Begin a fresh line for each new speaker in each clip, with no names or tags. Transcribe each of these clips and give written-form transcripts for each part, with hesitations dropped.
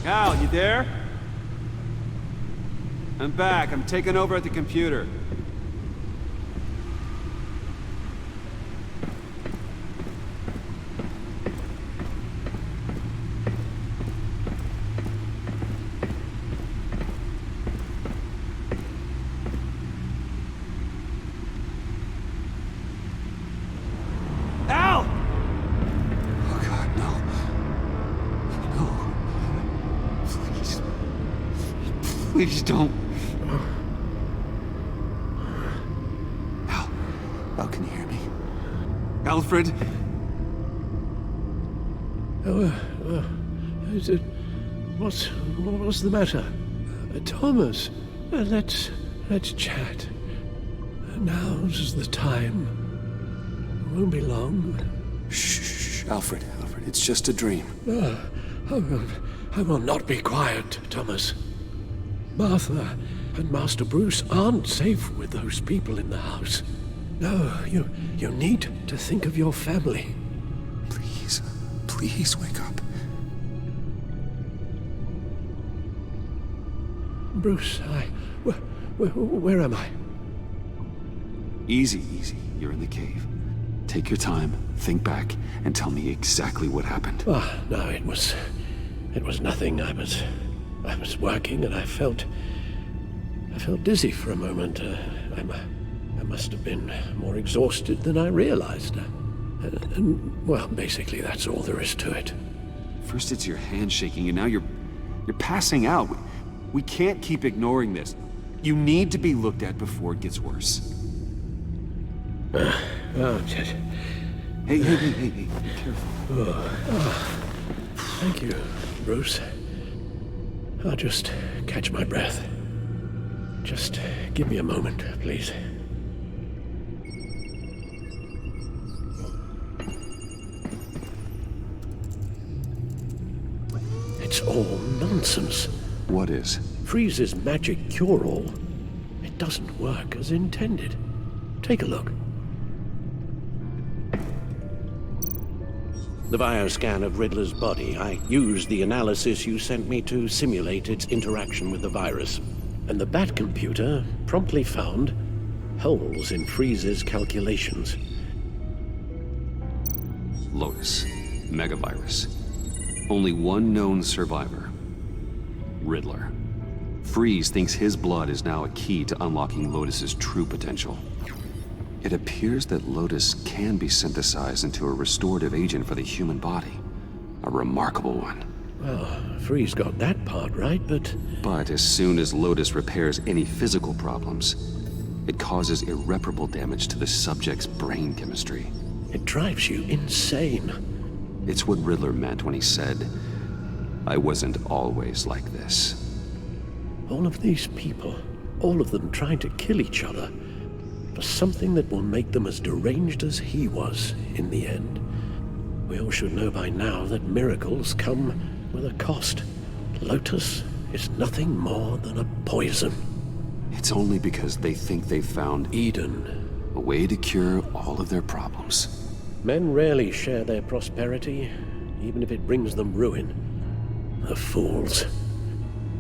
Al, you there? I'm back. I'm taking over at the computer. Al! Oh God, no. No. Please. Please don't. Al, can you hear me? Alfred?
Is it... What's the matter? Thomas, let's chat. Now's the time. Won't be long.
Shh, Alfred, it's just a dream.
I will not be quiet, Thomas. Martha and Master Bruce aren't safe with those people in the house. No, you need to think of your family.
Please wake up.
Bruce, where am I?
Easy. You're in the cave. Take your time, think back, and tell me exactly what happened.
No, it was nothing. I was working and I felt dizzy for a moment. I must have been more exhausted than I realized. And well, basically that's all there is to it.
First it's your hand shaking, and now you're passing out. We can't keep ignoring this. You need to be looked at before it gets worse.
Just...
Hey, be careful.
Thank you, Bruce. I'll just catch my breath. Just give me a moment, please. It's all nonsense.
What is?
Freeze's magic cure-all. It doesn't work as intended. Take a look.
The bioscan of Riddler's body. I used the analysis you sent me to simulate its interaction with the virus.
And the Bat computer promptly found holes in Freeze's calculations.
Lotus. Megavirus. Only one known survivor. Riddler. Freeze thinks his blood is now a key to unlocking Lotus's true potential. It appears that Lotus can be synthesized into a restorative agent for the human body. A remarkable one.
Well, Freeze got that part right, but...
But as soon as Lotus repairs any physical problems, it causes irreparable damage to the subject's brain chemistry.
It drives you insane.
It's what Riddler meant when he said, "I wasn't always like this."
All of these people, all of them trying to kill each other, for something that will make them as deranged as he was in the end. We all should know by now that miracles come with a cost. Lotus is nothing more than a poison.
It's only because they think they've found
Eden.
a way to cure all of their problems.
Men rarely share their prosperity, even if it brings them ruin. The fools.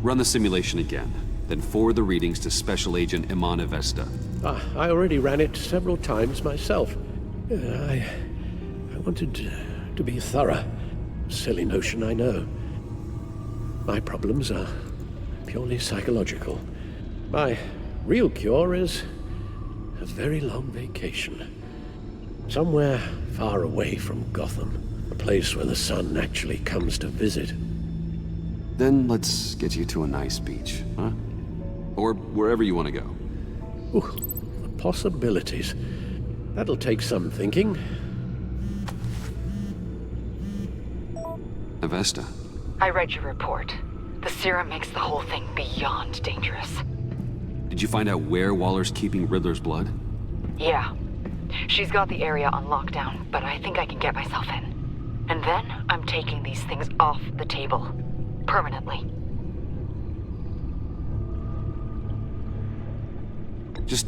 Run the simulation again, then forward the readings to Special Agent Imana Vesta.
I already ran it several times myself. I wanted to be thorough. Silly notion, I know. My problems are purely psychological. My real cure is a very long vacation. Somewhere far away from Gotham. A place where the sun actually comes to visit.
Then let's get you to a nice beach, huh? Or wherever you want to go.
Ooh, the possibilities. That'll take some thinking.
Avesta.
I read your report. The serum makes the whole thing beyond dangerous.
Did you find out where Waller's keeping Riddler's blood?
Yeah. She's got the area on lockdown, but I think I can get myself in. And then I'm taking these things off the table. Permanently.
Just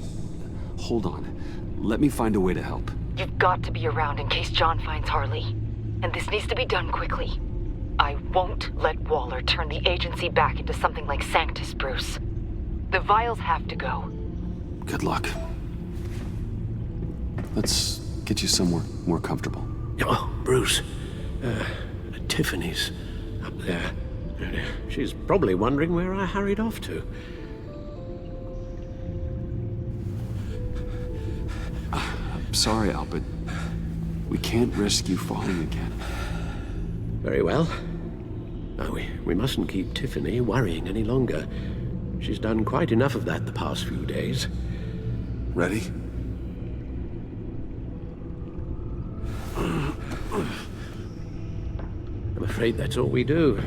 hold on. Let me find a way to help.
You've got to be around in case John finds Harley. And this needs to be done quickly. I won't let Waller turn the agency back into something like Sanctus, Bruce. The vials have to go.
Good luck. Let's get you somewhere more comfortable.
Oh, Bruce. Tiffany's up there. She's probably wondering where I hurried off to.
I'm sorry, Al, but we can't risk you falling again.
Very well. No, we mustn't keep Tiffany worrying any longer. She's done quite enough of that the past few days.
Ready?
I'm afraid that's all we do.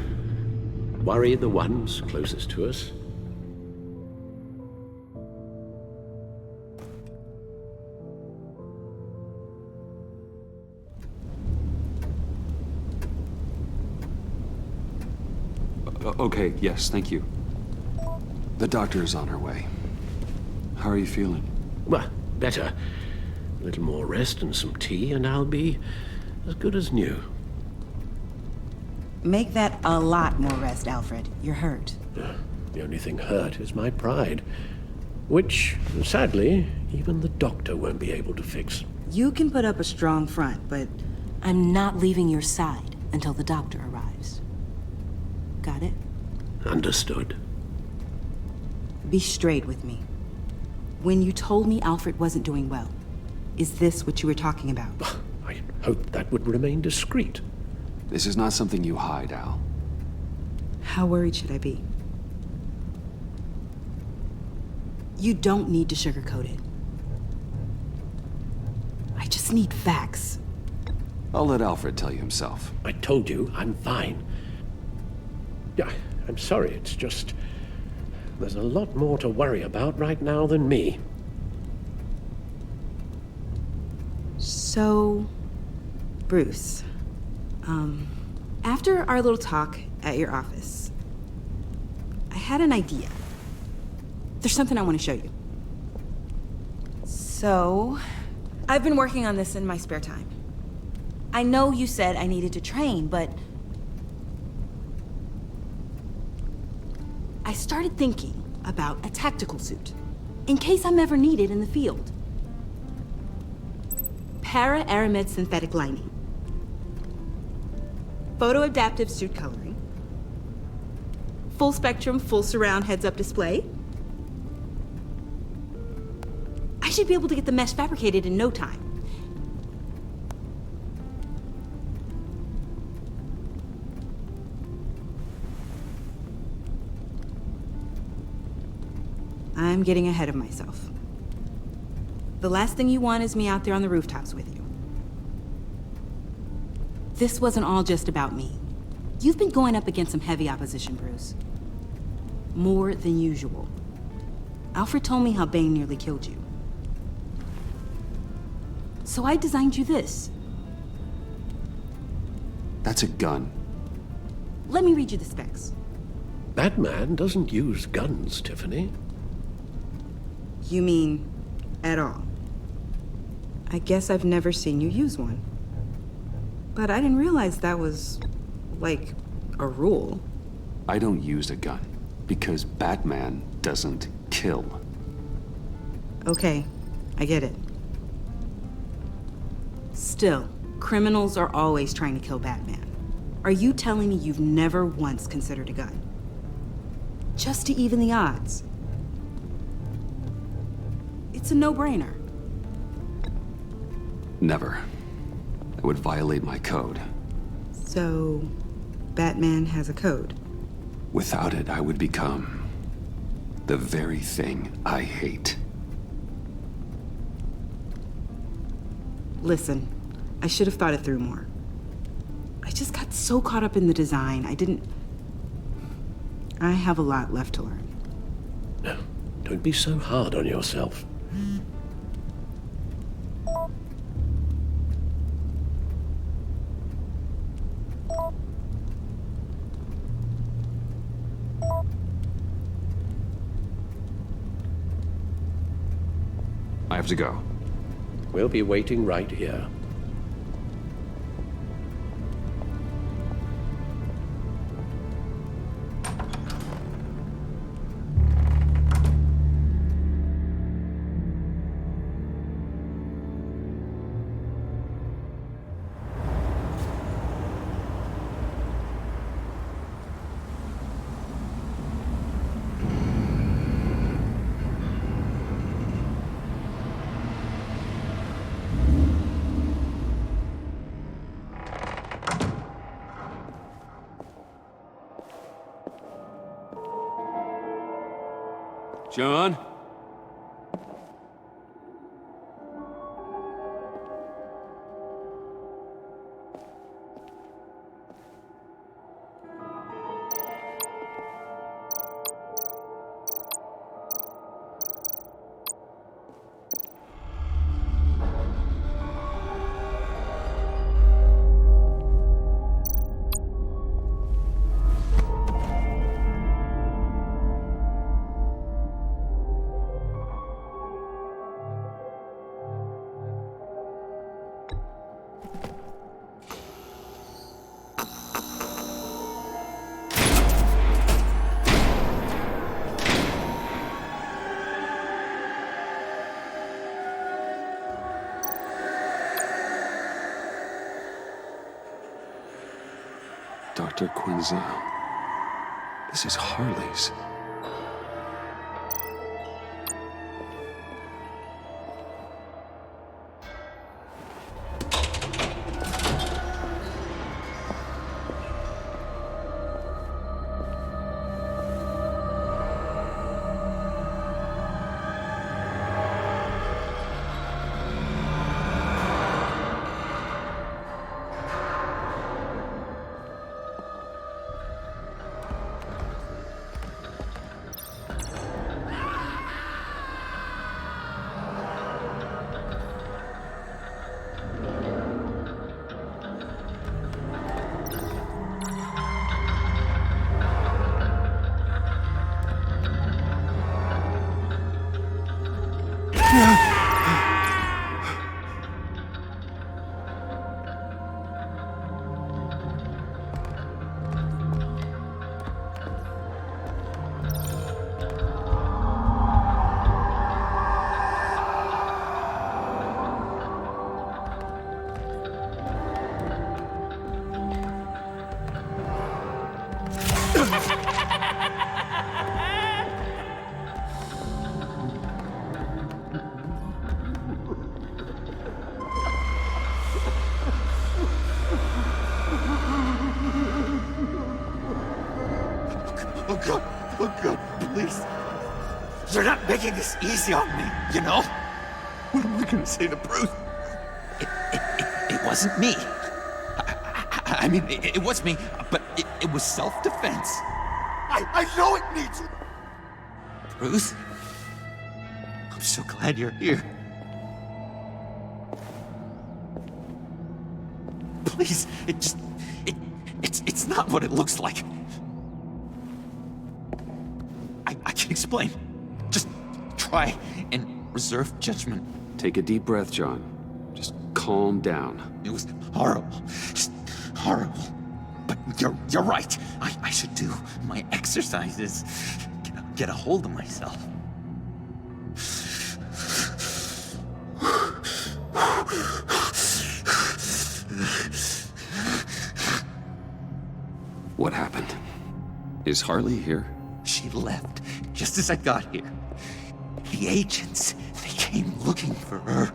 Worry the ones closest to us.
Okay, yes, thank you. The doctor is on her way. How are you feeling?
Well, better. A little more rest and some tea, and I'll be as good as new.
Make that a lot more rest, Alfred. You're hurt.
The only thing hurt is my pride, which, sadly, even the doctor won't be able to fix.
You can put up a strong front, but I'm not leaving your side until the doctor arrives. Got it?
Understood.
Be straight with me. When you told me Alfred wasn't doing well, is this what you were talking about?
I hoped that would remain discreet.
This is not something you hide, Al.
How worried should I be? You don't need to sugarcoat it. I just need facts.
I'll let Alfred tell you himself.
I told you I'm fine. Yeah, I'm sorry, it's just... there's a lot more to worry about right now than me.
So, Bruce, after our little talk at your office, I had an idea. There's something I want to show you. So, I've been working on this in my spare time. I know you said I needed to train, but I started thinking about a tactical suit, in case I'm ever needed in the field. Para-aramid synthetic lining. Photo-adaptive suit coloring. Full spectrum, full surround heads-up display. I should be able to get the mesh fabricated in no time. I'm getting ahead of myself. The last thing you want is me out there on the rooftops with you. This wasn't all just about me. You've been going up against some heavy opposition, Bruce. More than usual. Alfred told me how Bane nearly killed you. So I designed you this.
That's a gun.
Let me read you the specs.
Batman doesn't use guns, Tiffany.
You mean at all? I guess I've never seen you use one. But I didn't realize that was, like, a rule.
I don't use a gun because Batman doesn't kill.
Okay, I get it. Still, criminals are always trying to kill Batman. Are you telling me you've never once considered a gun? Just to even the odds. It's a no-brainer.
Never. That would violate my code.
So, Batman has a code.
Without it, I would become the very thing I hate.
Listen, I should have thought it through more. I just got so caught up in the design, I have a lot left to learn.
No, don't be so hard on yourself.
have to go.
We'll be waiting right here.
John? Dr. Quinzel. This is Harley's.
Oh God, please. You're not making this easy on me, you know? What am I gonna say to Bruce? It wasn't me. I mean, it was me, but it was self-defense. I know it needs you. Bruce, I'm so glad you're here. Please, it's not what it looks like. I can explain. Just try and reserve judgment.
Take a deep breath, John. Just calm down.
It was horrible. Just horrible. But you're right. I should do my exercises. Get a hold of myself.
What happened? Is Harley here?
She left just as I got here. The agents, they came looking for her.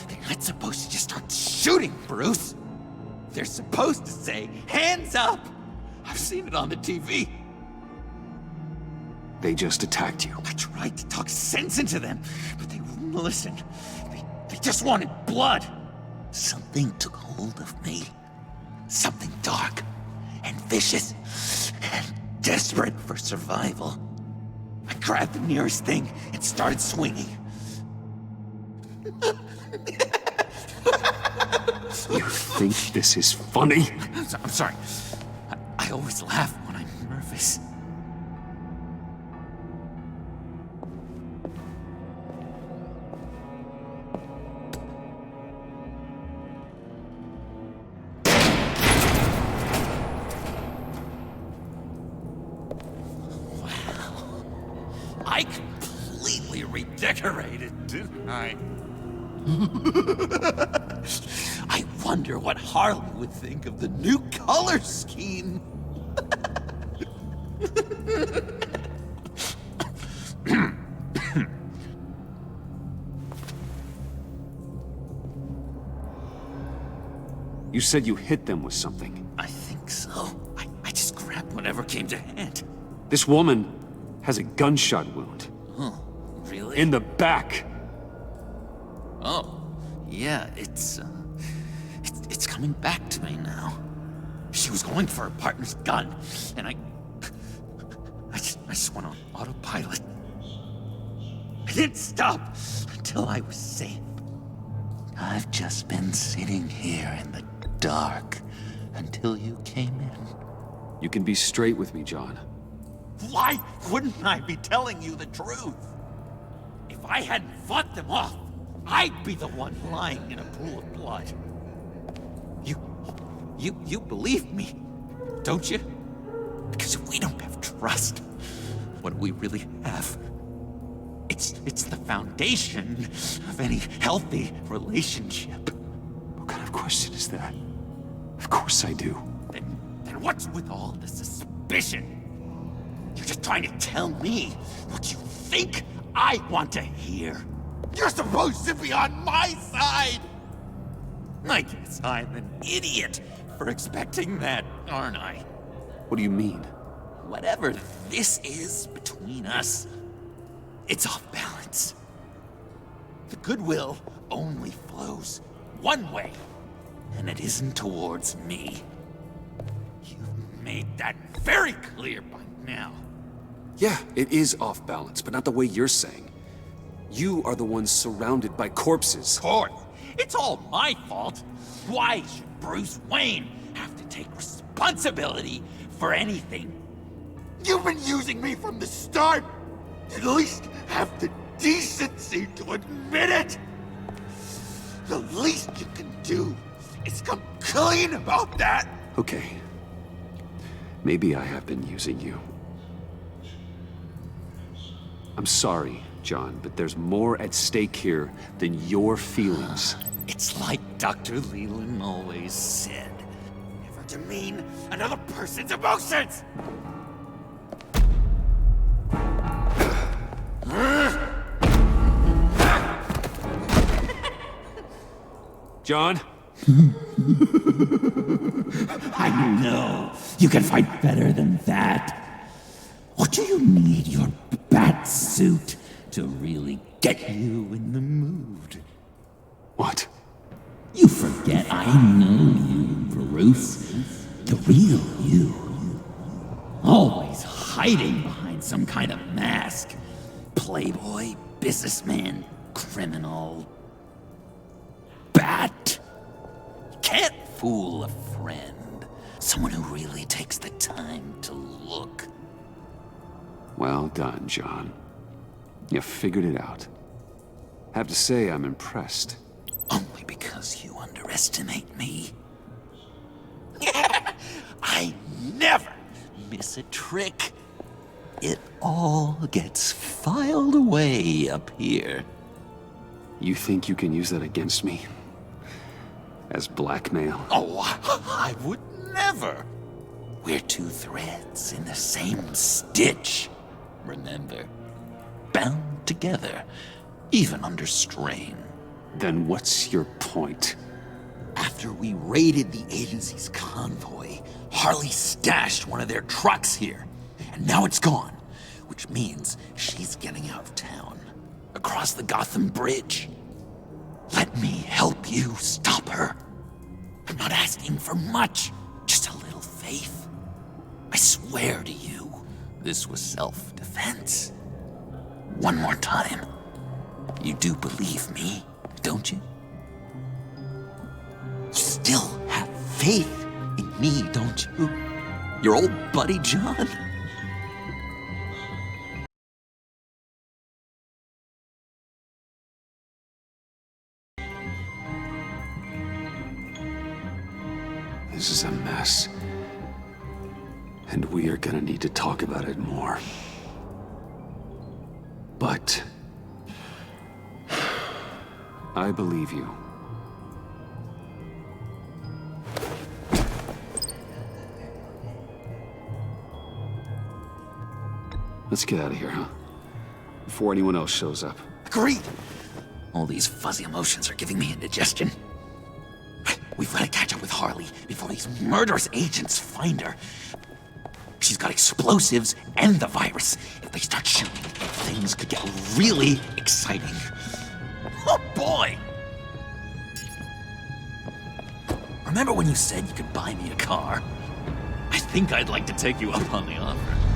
They're not supposed to just start shooting, Bruce. They're supposed to say, hands up! I've seen it on the TV.
They just attacked you.
I tried to talk sense into them, but they wouldn't listen. They just wanted blood. Something took hold of me. Something dark and vicious and desperate for survival. I grabbed the nearest thing and started swinging.
You think this is funny?
I'm sorry. I always laugh when I'm nervous. I completely redecorated, didn't I? I wonder what Harley would think of the new color scheme.
You said you hit them with something.
I think so. I just grabbed whatever came to hand.
This woman has a gunshot wound.
Oh, really?
In the back.
Oh, yeah, it's coming back to me now. She was going for her partner's gun, and I just went on autopilot. I didn't stop until I was safe. I've just been sitting here in the dark until you came in.
You can be straight with me, John.
Why wouldn't I be telling you the truth? If I hadn't fought them off, I'd be the one lying in a pool of blood. You believe me, don't you? Because if we don't have trust, what do we really have? It's the foundation of any healthy relationship.
What kind of question is that? Of course I do.
Then what's with all the suspicion? You're just trying to tell me what you think I want to hear. You're supposed to be on my side! I guess I'm an idiot for expecting that, aren't I?
What do you mean?
Whatever this is between us, it's off balance. The goodwill only flows one way, and it isn't towards me. You've made that very clear by now.
Yeah, it is off balance, but not the way you're saying. You are the one surrounded by corpses.
Court, it's all my fault. Why should Bruce Wayne have to take responsibility for anything? You've been using me from the start. At least have the decency to admit it. The least you can do is come clean about that.
Okay. Maybe I have been using you. I'm sorry, John, but there's more at stake here than your feelings.
It's like Dr. Leland always said. Never demean another person's emotions!
John?
I know you can fight better than that. Or do you need your bat suit to really get you in the mood?
What?
You forget I know you, Bruce. The real you. Always hiding behind some kind of mask. Playboy, businessman, criminal. Bat. You can't fool a friend. Someone who really takes the time to look.
Well done, John. You figured it out. Have to say, I'm impressed.
Only because you underestimate me. I never miss a trick. It all gets filed away up here.
You think you can use that against me? As blackmail?
Oh, I would never. We're two threads in the same stitch. Remember, bound together, even under strain.
Then what's your point?
After we raided the agency's convoy, Harley stashed one of their trucks here. And now it's gone, which means she's getting out of town. Across the Gotham Bridge. Let me help you stop her. I'm not asking for much, just a little faith. I swear to you, this was self-defense. One more time. You do believe me, don't you? You still have faith in me, don't you? Your old buddy John?
This is a mess. And we are gonna need to talk about it more. But I believe you. Let's get out of here, huh? Before anyone else shows up.
Agreed! All these fuzzy emotions are giving me indigestion. We've got to catch up with Harley before these murderous agents find her. She's got explosives and the virus. If they start shooting, things could get really exciting. Oh boy! Remember when you said you could buy me a car? I think I'd like to take you up on the offer.